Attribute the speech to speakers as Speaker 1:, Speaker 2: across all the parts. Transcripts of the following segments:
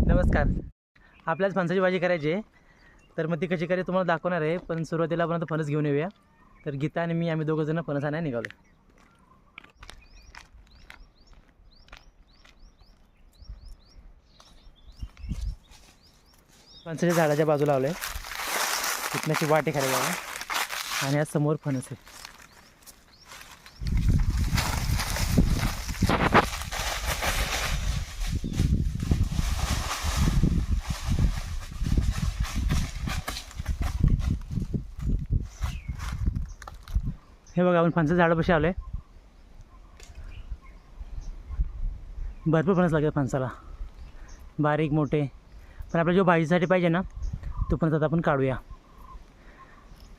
Speaker 1: नमस्कार. आपल्याच फणसाची भाजी करायची आहे, तर मग ती कशी करायची तुम्हाला दाखवणार आहे. पण सुरुवातीला आपण आता फणस घेऊन येऊया. तर गीता आणि मी आम्ही दोघं जण फणस आणायला निघालो. फणसाच्या झाडाच्या बाजूला आलो आहे. तिथण्याची वाटे खाली जाऊ आणि आज समोर फणस आहे. हे बघा आपण फणसाच्या झाडापाशी आलो आहे. भरपूर फणस लागतात फणसाला, बारीक मोठे. पण आपल्या जो भाजीसाठी पाहिजे ना तो फणस आता आपण काढूया.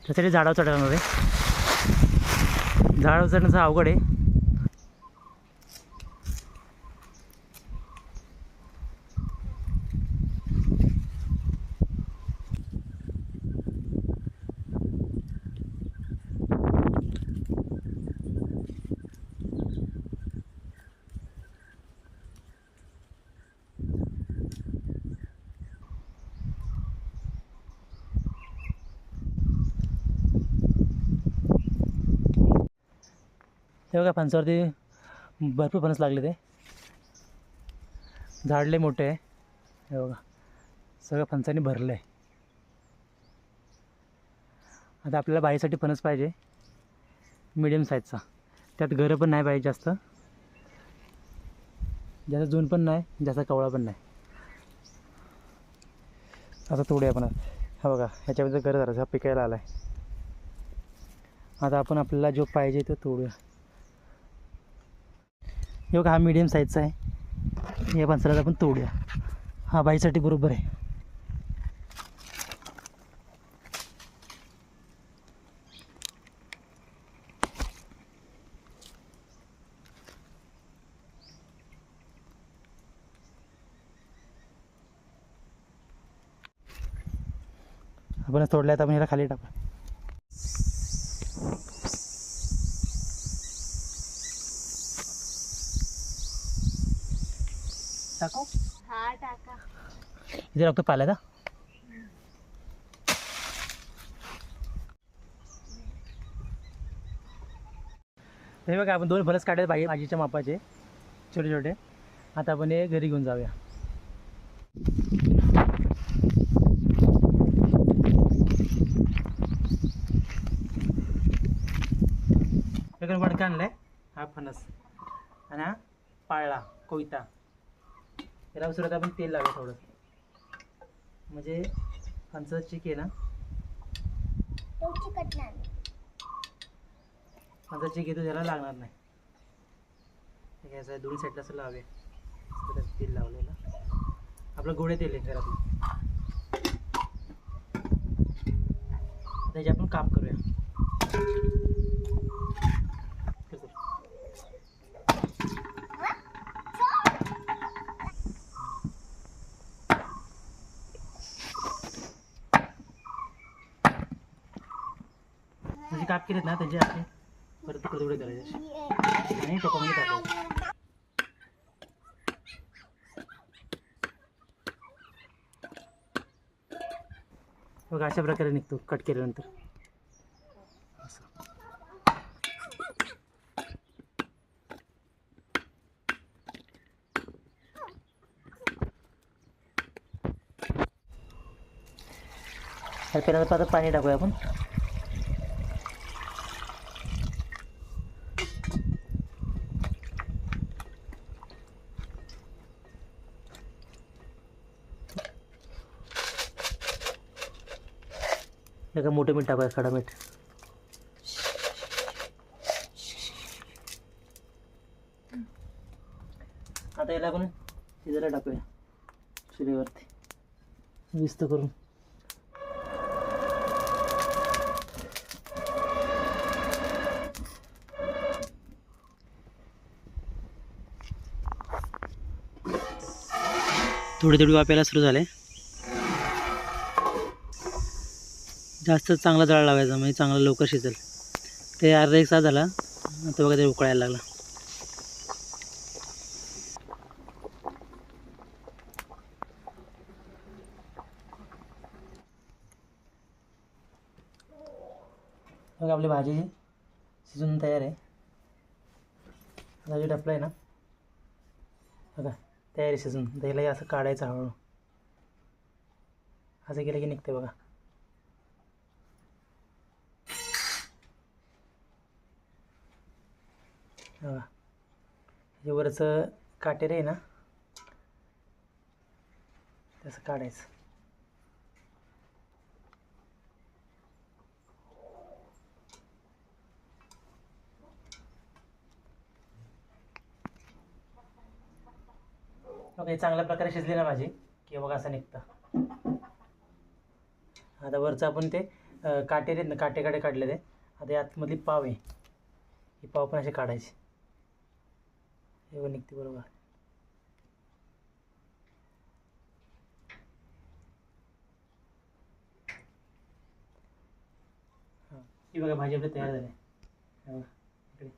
Speaker 1: त्यासाठी झाडावर चढवणार आहे. झाडावर चढण्याचं अवघड आहे. हे बघा फणसावरती भरपूर फणस लागले. ते झाडले मोठे आहे. हे बघा सगळं फणसाने भरलं आहे. आता आपल्याला बाईसाठी फणस पाहिजे मिडियम साईजचा. त्यात घरं पण नाही पाहिजे जास्त, जास्त जून पण नाही, जास्त कवळा पण नाही. आता तोडूया आपण. हा बघा ह्याच्यामध्ये गरज झाला, हा पिकायला आला आहे. आता आपण आपल्याला जो पाहिजे तो तोडूया. हे बघा हा मीडियम साईजचा आहे. या फणसाला आपण तोडूया. हा बाईसाठी बरोबर आहे. आपण तोडल्या तर आपण ह्याला खाली टाकू. टाकू?
Speaker 2: हा टाका.
Speaker 1: इथे लागतो पाल्याचा. हे बघा आपण 2 फणस काढले भाजीच्या मापाचे, छोटे छोटे. आता आपण हे घरी घेऊन जाऊया. वडका आणलाय हा फणस आणि हा पाळला कोयता. त्याला सुरुवात आपण तेल लावूया थोडं, म्हणजे फणसाचं चिक आहे ना फणसाचं चिक येतो त्याला लागणार नाही. ठीक आहे, असं दोन्ही साईडला असं लावूया. तेल लावलेलं आपलं गोडे तेल आहे घरातलं. त्याचे आपण काप करूया. म्हणजे काप केलेत ना त्याचे असे परत तुकडे करायचे आणि टोपामध्ये टाकायचे. बघा अशा प्रकारे निघतो कट केल्यानंतर. पहिल्यांदा परत पाणी टाकूया आपण. एका मोठं मीठ टाकूया, खडा मीठ. आता याला आपण शिजायला टाकूया शिलेवरती विस्त करून. थोडी थोडी वाफ यायला सुरू झाले. जास्त चांगला जाळ लावायचा म्हणजे चांगला लवकर शिजेल. ते अर्धा 1 तास झाला. आता बघा ते उकळायला लागला. बघा आपली भाजी शिजून तयार आहे. आता जे डपलं आहे ना बघा तयार आहे शिजून. दहीलाही असं काढायचं हळूहळू. असं केलं की निघते बघा. बघा हे वरचं काटेर आहे ना तसं काढायचं. बघा हे चांगल्या प्रकारे शिजली ना भाजी की बघा असं निघतं. आता वरचं आपण ते काटेर आहेत ना काटे काढले ते. आता यातमधली पाव आहे ही पाव पण असे काढायचे. हे बघ निघते बरोबर. हां ही बघा भाजी आपली तयार झाली. बघा इकडे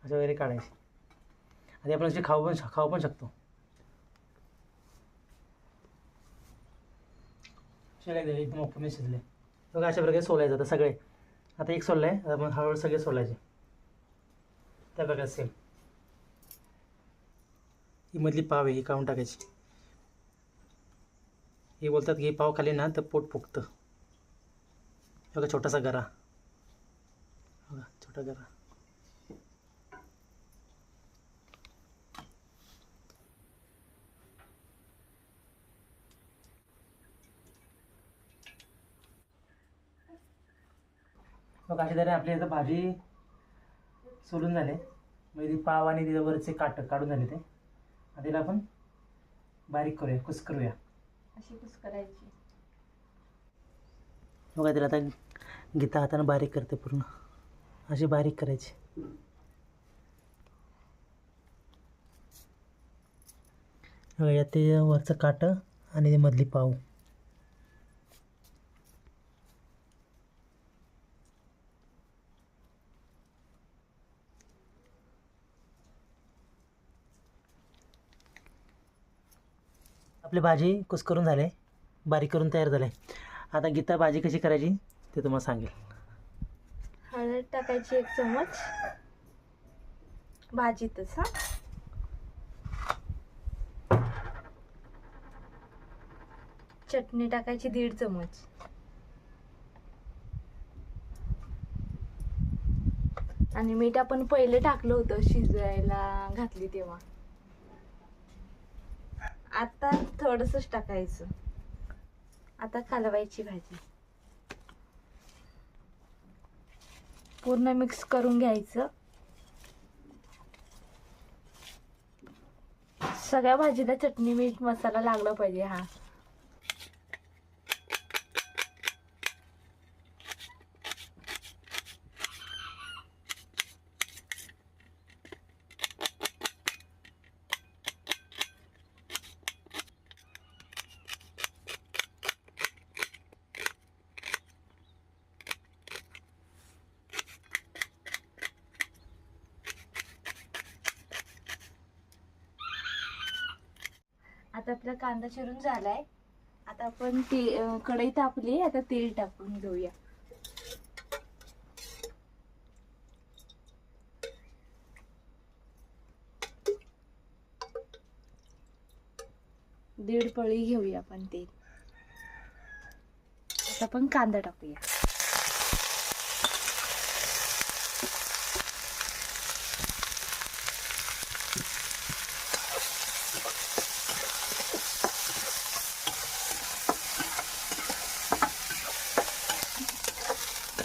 Speaker 1: असं वगैरे काढायचे. आता आपण असे खाऊ पण शकतो. शिजायला एकदम ओपन शिजले बघा. अशा प्रकारे सोलायचं आता सगळे. आता एक सोललं आहे. आता मग हळूहळू सगळे सोलायचे त्या प्रकारे सेम. ही मधली पाव आहे ही काढून टाकायची. हे बोलतात की हे पाव खाली ना तर पोट फुगतं. बघा छोटासा गरा. बघा छोटा गरा. बघा अशा तऱ्हेने आपली आता भाजी सोलून झाले. म्हणजे ती पाव आणि तिच्यावरचे काढून झाले ते. आता तिला आपण बारीक करूया कुस्करूया.
Speaker 2: अशी कुस्करायची.
Speaker 1: बघा तिला आता गीता हाताने बारीक करते पूर्ण. अशी बारीक करायची. बघा यात ते वरचं काटं आणि ते मधली पाव. आपली भाजी कुस्करून झाले बारीक करून तयार झाले. आता गीता भाजी कशी करायची ते तुम्हाला सांगेल.
Speaker 2: हळद टाकायची 1 चमच भाजीतच. हा चटणी टाकायची 1.5 चमच. आणि मीठ आपण पहिले टाकलं होतं शिजायला घातली तेव्हा. आता थोडंसंच टाकायचं. आता कालवायची भाजी. पूर्ण मिक्स करून घ्यायचं. सगळ्या भाजीला चटणी मीठ मसाला लागला पाहिजे. हा आता आपला कांदा चिरून झालाय. आता आपण कढई तापली. आता तेल टाकून घेऊया. दीड पळी घेऊया आपण तेल. आता आपण कांदा टाकूया.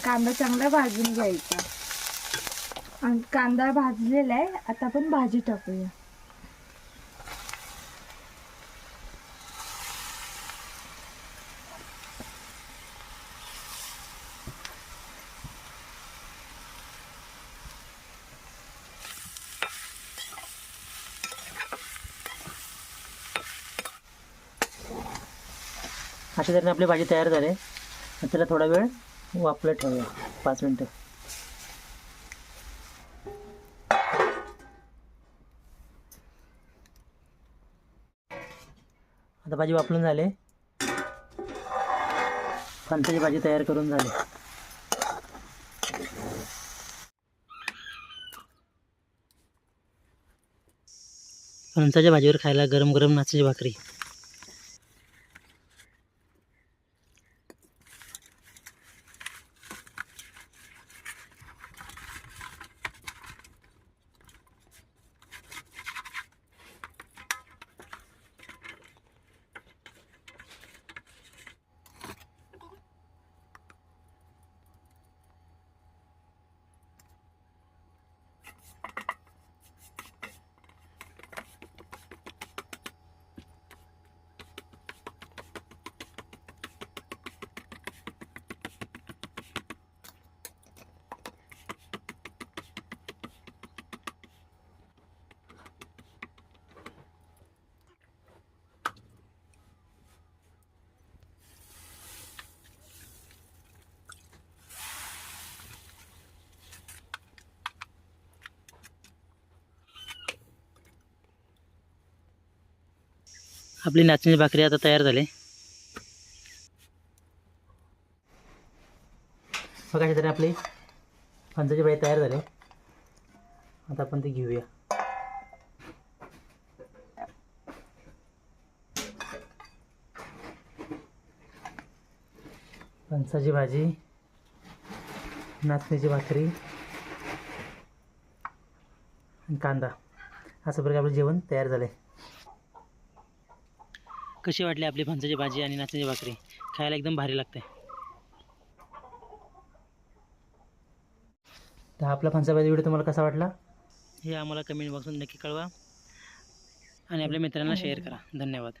Speaker 2: कांदा चांगला भाजून घ्यायचा. आणि कांदा भाजलेला आहे. आता आपण भाजी टाकूया.
Speaker 1: अशा तऱ्हेने आपली भाजी तयार झाली. त्याला थोडा वेळ वाफलं ठेवूया 5 मिनटं. आता भाजी वाफलून झाले. फणसाची भाजी तयार करून झाली. फणसाच्या भाजीवर खायला गरम गरम नाचण्याची भाकरी. आपली नाचण्याची भाकरी आता तयार झाली. बघा तरी आपली फणसाची भाजी तयार झाली. आता आपण ते घेऊया. फणसाची भाजी, नाचण्याची भाकरी आणि कांदा असं प्रकारे आपलं जेवण तयार झालं. कशी वाटली आपली फणसाची भाजी आणि नाचण्याची भाकरी? खायला एकदम भारी लागते. तर आपला फणसा भाजी व्हिडिओ तुम्हाला कसा वाटला हे आम्हाला कमेंट बॉक्समध्ये नक्की कळवा आणि आपल्या मित्रांना शेअर करा. धन्यवाद.